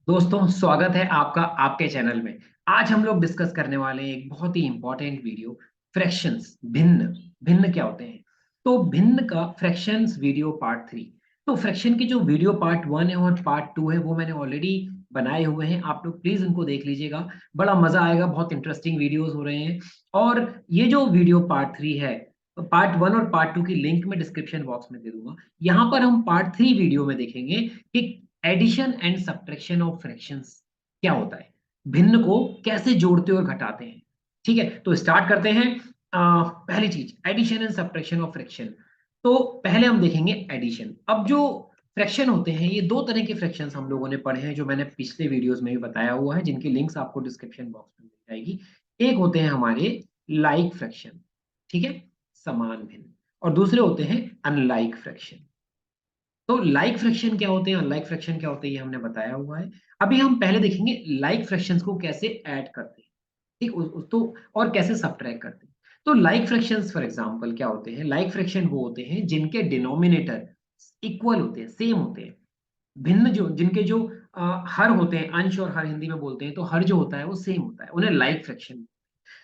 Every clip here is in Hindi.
दोस्तों स्वागत है आपका आपके चैनल में। आज हम लोग डिस्कस करने वाले हैं एक बहुत ही इंपॉर्टेंट वीडियो, फ्रैक्शंस। भिन्न भिन्न क्या होते हैं? तो भिन्न का फ्रैक्शंस वीडियो पार्ट 3। तो फ्रैक्शन के जो वीडियो पार्ट 1 है और पार्ट 2 है वो मैंने ऑलरेडी बनाए हुए हैं, आप लोग प्लीज उनको देख लीजिएगा, बड़ा मजा आएगा, बहुत इंटरेस्टिंग वीडियोस हो रहे हैं। और ये जो वीडियो पार्ट 3 है, पार्ट 1 और पार्ट 2 की लिंक मैं डिस्क्रिप्शन बॉक्स में दे दूंगा। यहाँ पर हम पार्ट 3 वीडियो में देखेंगे कि addition and subtraction of fractions क्या होता है, भिन्न को कैसे जोड़ते और घटाते हैं। ठीक है, तो स्टार्ट करते हैं। पहली चीज, addition and subtraction of fraction. तो पहले हम देखेंगे एडिशन। अब जो फ्रैक्शन होते हैं, ये दो तरह के फ्रैक्शंस हम लोगों ने पढ़े हैं, जो मैंने पिछले वीडियोस में भी बताया हुआ है, जिनकी लिंक्स आपको डिस्क्रिप्शन बॉक्स में मिल जाएगी। एक होते हैं हमारे लाइक फ्रैक्शन, ठीक है, समान भिन्न, और दूसरे होते हैं अनलाइक फ्रैक्शन। तो लाइक फ्रैक्शन क्या होते हैं, अनलाइक फ्रैक्शन क्या होते हैं, ये हमने बताया हुआ है। अभी हम पहले देखेंगे लाइक फ्रैक्शंस को कैसे ऐड करते हैं, ठीक तो और कैसे सब्ट्रैक्ट करते हैं। तो लाइक फ्रैक्शंस फॉर एग्जांपल क्या होते हैं? लाइक फ्रैक्शन वो होते हैं जिनके डिनोमिनेटर इक्वल होते हैं, सेम होते हैं। भिन्न जो जिनके जो हर होते हैं, अंश और हर हिंदी में बोलते हैं, तो हर जो होता है वो सेम होता है, उन्हें लाइक फ्रैक्शन।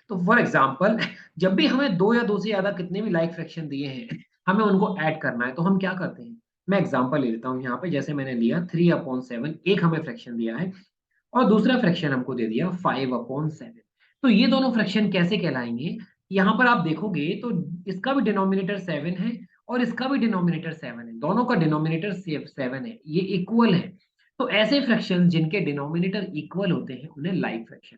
तो फॉर एग्जाम्पल जब भी हमें दो या दो से ज्यादा कितने भी लाइक फ्रैक्शन दिए हैं, हमें उनको ऐड करना है, तो हम क्या करते हैं? मैं एग्जांपल ले लेता हूँ यहाँ पे, जैसे मैंने लिया 3/7, एक हमें फ्रैक्शन दिया है और दूसरा फ्रैक्शन हमको दे दिया 5/7। तो ये दोनों फ्रैक्शन कैसे कहलाएंगे? यहाँ पर आप देखोगे तो इसका भी डिनोमिनेटर 7 है और इसका भी डिनोमिनेटर 7 है, दोनों का डिनोमिनेटर 7 है, ये इक्वल है। तो ऐसे फ्रैक्शन जिनके डिनोमिनेटर इक्वल होते हैं उन्हें लाइक फ्रैक्शन।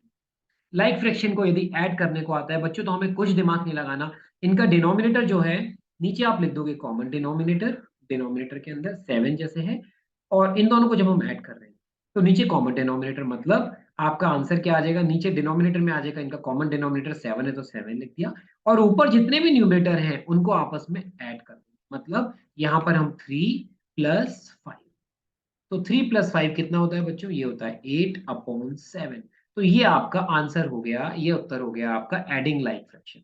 लाइक फ्रैक्शन को यदि ऐड करने को आता है बच्चों, तो हमें कुछ दिमाग नहीं लगाना। इनका डिनोमिनेटर जो है, नीचे आप लिख दोगे कॉमन डिनोमिनेटर, डिनोमिनेटर के अंदर 7 जैसे है, और इन दोनों को जब हम ऐड कर रहे हैं तो नीचे कॉमन डिनोमिनेटर, मतलब आपका आंसर क्या आ जाएगा? नीचे डिनोमिनेटर में आ जाएगा, इनका कॉमन डिनोमिनेटर 7 है तो 7 लिख दिया, और ऊपर जितने भी न्यूमरेटर हैं उनको आपस में ऐड कर दिया। मतलब यहाँ पर हम 3+5, तो 3+5 कितना होता है बच्चों? ये होता है 8/7। तो ये आपका आंसर हो गया, ये उत्तर हो गया आपका एडिंग लाइक फ्रैक्शन।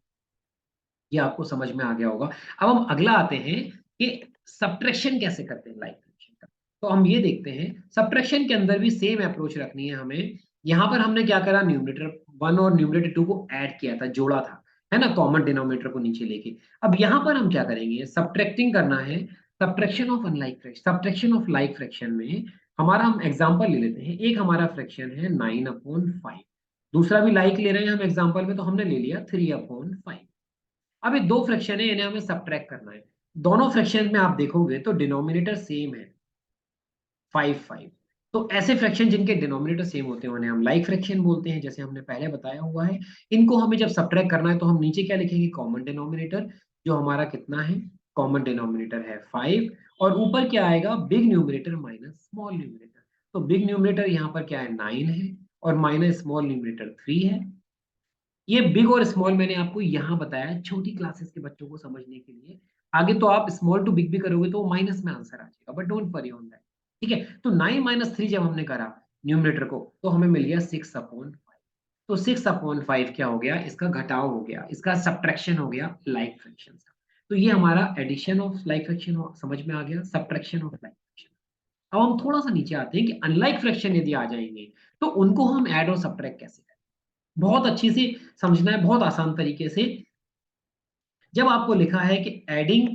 ये आपको समझ में आ गया होगा। अब हम अगला आते हैं कि सब्ट्रैक्शन कैसे करते हैं लाइक फ्रैक्शन का। तो हम ये देखते हैं, सब्ट्रैक्शन के अंदर भी सेम अप्रोच रखनी है हमें। यहाँ पर हमने क्या करा, न्यूमरेटर 1 और न्यूमरेटर 2 को ऐड किया था, जोड़ा था, है ना, कॉमन डिनोमिनेटर को नीचे लेके। अब यहाँ पर हम क्या करेंगे? सब्ट्रैक्टिंग करना है, subtraction of unlike fraction, subtraction of like fraction में हमारा हम एग्जांपल ले लेते हैं। एक हमारा फ्रैक्शन है 9/5, दूसरा भी लाइक ले रहे हैं हम एग्जांपल में, तो हमने ले लिया 3/5। अब ये दो फ्रैक्शन है, इन्हें हमें सब्ट्रैक्ट करना है। दोनों फ्रैक्शन में आप देखोगे तो डिनोमिनेटर सेम है, 5/5। तो ऐसे फ्रैक्शन जिनके डिनोमिनेटर सेम होते हैं उन्हें हम लाइक फ्रैक्शन बोलते हैं, जैसे हमने पहले बताया हुआ है। इनको हमें जब सब्ट्रैक्ट करना है तो हम नीचे क्या लिखेंगे? कॉमन डिनोमिनेटर, जो हमारा कितना है? कॉमन डिनोमिनेटर है 5, और ऊपर क्या आएगा? Big numerator minus small numerator. तो बिग न्यूमरेटर यहाँ पर क्या है? 9 है, और माइनस स्मॉल न्यूमरेटर 3 है। ये बिग और स्मॉल मैंने आपको यहाँ बताया छोटी क्लासेस के बच्चों को समझने के लिए। आगे तो आप स्मॉल टू बिग भी करोगे तो माइनस में आंसर आ जाएगा, but don't worry on that. ठीक है, तो 9 - 3 जब हमने करा न्यूमरेटर को, तो हमें मिल गया 6/5। तो 6/5 क्या हो गया? इसका घटाव हो गया, इसका सब्ट्रैक्शन हो गया लाइक फ्रैक्शन का। तो ये हमारा एडिशन ऑफ लाइक फ्रैक्शन समझ में आ गया, सब्ट्रैक्शन ऑफ लाइक फ्रैक्शन। अब हम थोड़ा सा नीचे आते हैं कि अनलाइक फ्रैक्शन यदि आ जाएंगे तो उनको हम ऐड और सब्ट्रैक्ट कैसे करें। बहुत अच्छी से समझना है, बहुत आसान तरीके से। जब आपको लिखा है कि एडिंग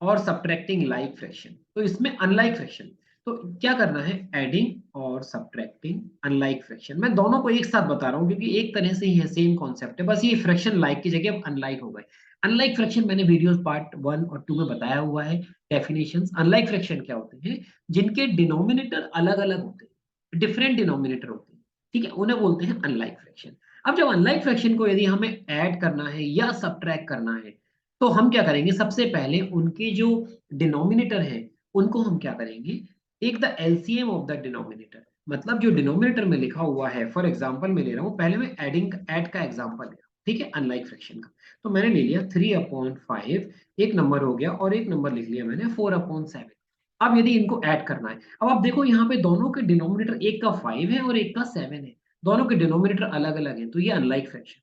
और सब्ट्रैक्टिंग लाइक फ्रैक्शन, तो इसमें अनलाइक फ्रैक्शन, तो क्या करना है? एडिंग और सब्ट्रैक्टिंग अनलाइक फ्रैक्शन, मैं दोनों को एक साथ बता रहा हूं क्योंकि एक तरह से ही है, सेम कॉन्सेप्ट है, बस ये फ्रैक्शन लाइक की जगह अब अनलाइक हो गए। अनलाइक फ्रैक्शन मैंने वीडियोस पार्ट 1 और 2 में बताया हुआ है, डेफिनेशंस। अनलाइक फ्रैक्शन क्या होते हैं? जिनके डिनोमिनेटर अलग अलग होते हैं, डिफरेंट डिनोमिनेटर होते हैं, ठीक है, उन्हें बोलते हैं अनलाइक फ्रैक्शन। अब जब अनलाइक फ्रैक्शन को यदि हमें ऐड करना है या सब्ट्रैक्ट करना है, तो हम क्या करेंगे? सबसे पहले उनके जो डिनोमिनेटर है उनको हम क्या करेंगे? Take the LCM of the denominator, मतलब जो डिनोमिनेटर में लिखा हुआ है, फॉर एग्जांपल मैं ले रहा हूं, पहले मैं एडिंग ऐड का एग्जांपल ले रहा हूं, ठीक है, अनलाइक फ्रैक्शन का। तो मैंने ले लिया 3/5, एक नंबर हो गया, और एक नंबर लिख लिया मैंने 4/7। अब यदि इनको ऐड करना है, अब आप देखो यहाँ पे दोनों के डिनोमिनेटर, एक का 5 है और एक का 7 है, दोनों के डिनोमिनेटर अलग अलग है, तो ये अनलाइक फ्रैक्शन।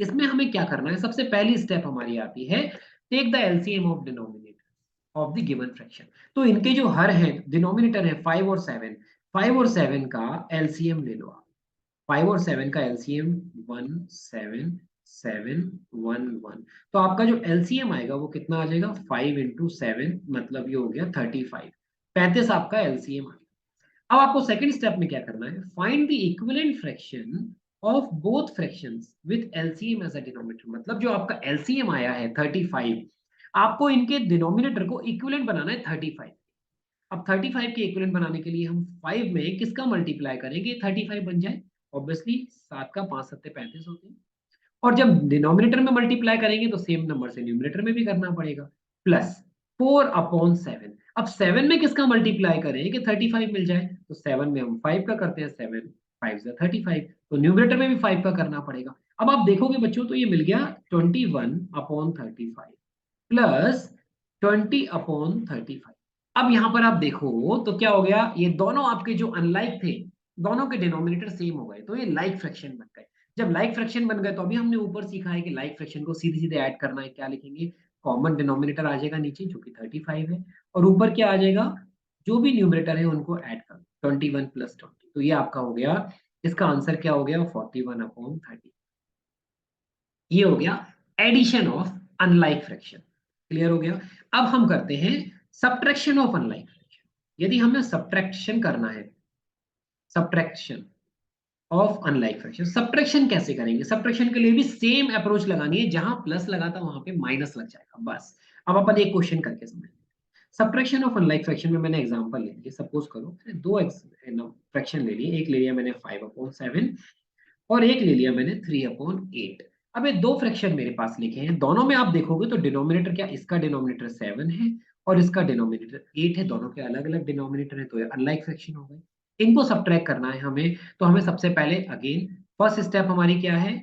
इसमें हमें क्या करना है? सबसे पहली स्टेप हमारी आती है, take the LCM of denominator of the given fraction. तो इनके जो हर हैं, डिनोमिनेटर है 5 और 7, 5 और 7 का एलसीएम ले लो आप। 5 और 7 का एलसीएम 17711। तो आपका जो एलसीएम आएगा वो कितना आ जाएगा, 5 × 7, मतलब ये हो गया 35। 35 आपका एलसीएम आ गया। अब आपको सेकंड स्टेप में क्या करना है, find the equivalent fraction of both fractions with LCM as a denominator. मतलब जो आपका एलसीएम आया है 35, आपको इनके डिनोमिनेटर को इक्विवेलेंट बनाना है 35। अब 35 के इक्विवेलेंट बनाने के लिए हम 5 में किसका मल्टीप्लाई करेंगे 35 बन जाए। ऑब्वियसली 7 का 5 सत्ते 35 होते हैं। और जब डिनोमिनेटर में मल्टीप्लाई करेंगे तो सेम नंबर से न्यूमिनेटर में भी करना पड़ेगा, प्लस 4/7। अब 7 में किसका मल्टीप्लाई करें कि 35 मिल जाए, तो 7 में हम 5 का करते हैं, 7 5 से 35, तो न्यूमिनेटर में भी 5 का करना पड़ेगा। अब आप देखोगे बच्चों तो ये मिल गया 21/35 प्लस 20/35। अब यहां पर आप देखो तो क्या हो गया, ये दोनों आपके जो अनलाइक थे, दोनों के डिनोमिनेटर सेम हो गए, तो ये लाइक फ्रैक्शन बन गए। जब लाइक फ्रैक्शन बन गए तो अभी हमने ऊपर सीखा है कि लाइक फ्रैक्शन को सीधे सीधे ऐड करना है। क्या लिखेंगे, कॉमन डिनोमिनेटर आ जाएगा नीचे जो कि 35 है, और ऊपर क्या आ जाएगा, जो भी न्यूमरेटर है उनको ऐड कर 21 + 20। तो ये आपका हो गया, इसका आंसर क्या हो गया 41/30। ये हो गया addition of unlike fraction. Clear हो गया। अब हम करते हैं सब्ट्रैक्शन ऑफ अनलाइक फ्रैक्शन। यदि हमें सब्ट्रैक्शन करना है, subtraction of unlike fraction, subtraction कैसे करेंगे, सब्ट्रैक्शन के लिए भी सेम अप्रोच लगानी है, जहां प्लस लगा था वहां पे माइनस लग जाएगा बस। अब अपन एक क्वेश्चन करके समझ, सब्ट्रैक्शन ऑफ अनलाइक फ्रैक्शन में मैंने एग्जांपल ले लिया। सपोज करो मैंने दो फ्रैक्शन ले लिए, एक ले लिया मैंने 5/7 और एक ले लिया मैंने 3/8। अब ये दो फ्रैक्शन मेरे पास लिखे हैं, दोनों में आप देखोगे तो डिनोमिनेटर क्या, इसका डिनोमिनेटर 7 है और इसका डिनोमिनेटर 8 है, दोनों के अलग अलग डिनोमिनेटर है, तो ये अनलाइक फ्रैक्शन हो गए। इनको सब्ट्रैक्ट करना है हमें, तो हमें सबसे पहले अगेन फर्स्ट स्टेप हमारी क्या है,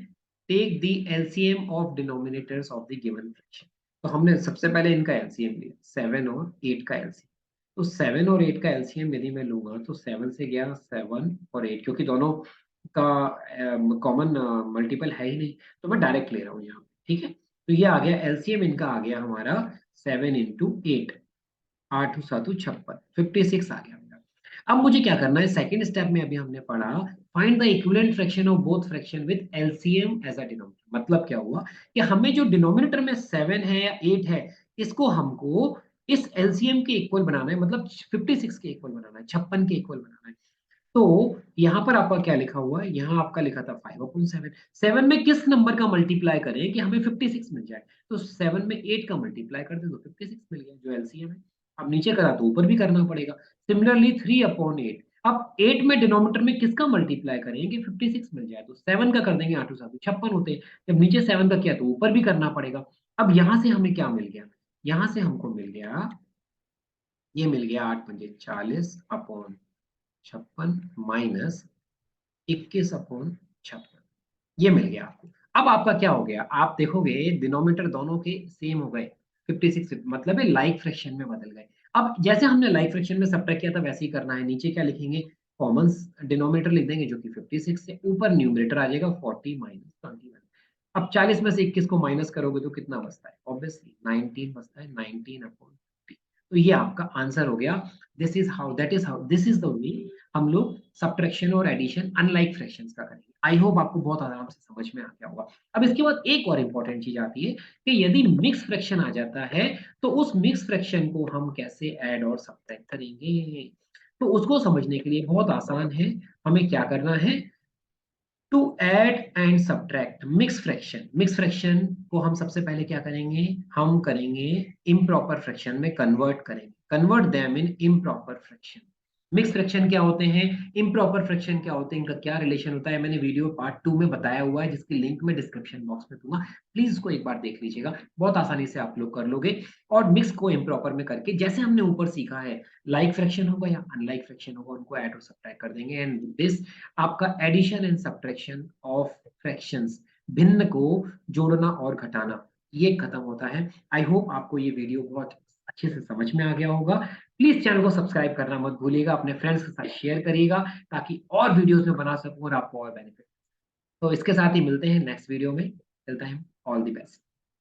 take the LCM of denominators of the given fraction. तो हमने सबसे पहले इनका एलसीएम लिया, 7 और 8 का एलसीएम। तो 7 और 8 का एलसीएम यदि मैं लूंगा तो 7 से गया 7 और 8, क्योंकि दोनों का कॉमन मल्टीपल है ही नहीं, तो मैं डायरेक्ट ले रहा हूँ यहाँ पे, ठीक है। तो ये आ गया एलसीएम, इनका आ गया हमारा 7 × 8, 8×7 56, 56 आ गया मेरा। अब मुझे क्या करना है, सेकंड स्टेप में अभी हमने पढ़ा, find the equivalent fraction of both fraction with LCM as a denominator. मतलब क्या हुआ कि हमें जो डिनोमिनेटर में 7 है या 8 है, इसको हमको इस एलसीएम के इक्वल बनाना है, मतलब 56 के इक्वल बनाना है, 56 के इक्वल बनाना है। तो यहाँ पर आपका क्या लिखा हुआ है, यहाँ आपका लिखा था 5/7। 7 में किस नंबर का मल्टीप्लाई करें कि हमें 56 मिल जाए, तो 7 में 8 का मल्टीप्लाई कर दे तो 56 मिल गया जो एलसीएम है। अब नीचे करा तो ऊपर भी करना पड़ेगा। सिमिलरली 3/8, अब 8 में डिनोमिनेटर में किसका मल्टीप्लाई करें कि 56 मिल जाए, तो 7 का कर देंगे, 8×7 56 होते हैं। जब नीचे 7 का किया तो ऊपर भी करना पड़ेगा। अब यहाँ से हमें क्या मिल गया, यहाँ से हमको मिल गया, ये मिल गया 8×5 = 40/56 माइनस 21/56, ये मिल गया आपको। अब आपका क्या हो गया, आप देखोगे डिनोमिनेटर दोनों के सेम हो गए, 56, मतलब है लाइक फ्रैक्शन में बदल गए। अब जैसे हमने लाइक फ्रैक्शन में सब्ट्रैक्ट किया था वैसे ही करना है। नीचे क्या लिखेंगे, कॉमन डिनोमिनेटर लिख देंगे जो कि 56 से, ऊपर न्यूमरेटर आ जाएगा 40 - 21। अब 40 में से 21 को माइनस करोगे तो कितना बचता है, ऑब्वियसली 19 बचता है, 19/50। तो ये आपका आंसर हो गया। दिस इज द वे हम लोग सब्ट्रैक्शन और एडिशन अनलाइक फ्रैक्शंस का करेंगे। आई होप आपको बहुत आराम से समझ में आ गया होगा। अब इसके बाद एक और इंपॉर्टेंट चीज आती है कि यदि मिक्स फ्रैक्शन आ जाता है तो उस मिक्स फ्रैक्शन को हम कैसे ऐड और सब्ट्रैक्ट करेंगे। तो उसको समझने के लिए बहुत आसान है, हमें क्या करना है, to add and subtract mix fraction. Mix fraction को हम सबसे पहले क्या करेंगे, हम करेंगे इम्प्रॉपर फ्रैक्शन में कन्वर्ट करेंगे, convert them in improper fraction. Mix fraction क्या होते हैं, इम्प्रॉपर फ्रैक्शन क्या होते हैं, इनका क्या रिलेशन होता है, मैंने वीडियो पार्ट 2 में बताया हुआ है, जिसकी लिंक मैं डिस्क्रिप्शन बॉक्स में दूंगा, प्लीज उसको एक बार देख लीजिएगा, बहुत आसानी से आप लोग कर लोगे। और मिक्स को इम्प्रॉपर में करके जैसे हमने ऊपर सीखा है, लाइक फ्रैक्शन होगा या अनलाइक फ्रैक्शन होगा, उनको ऐड और सब्ट्रैक्ट कर देंगे, एंड दिस आपका addition and subtraction of fractions, भिन्न को जोड़ना और घटाना, ये खत्म होता है। आई होप आपको ये वीडियो बहुत अच्छे से समझ में आ गया होगा। प्लीज चैनल को सब्सक्राइब करना मत भूलिएगा, अपने फ्रेंड्स के साथ शेयर करिएगा ताकि और वीडियोस में बना सकूं और आपको और बेनिफिट। तो इसके साथ ही मिलते हैं नेक्स्ट वीडियो में, चलता है, ऑल द बेस्ट।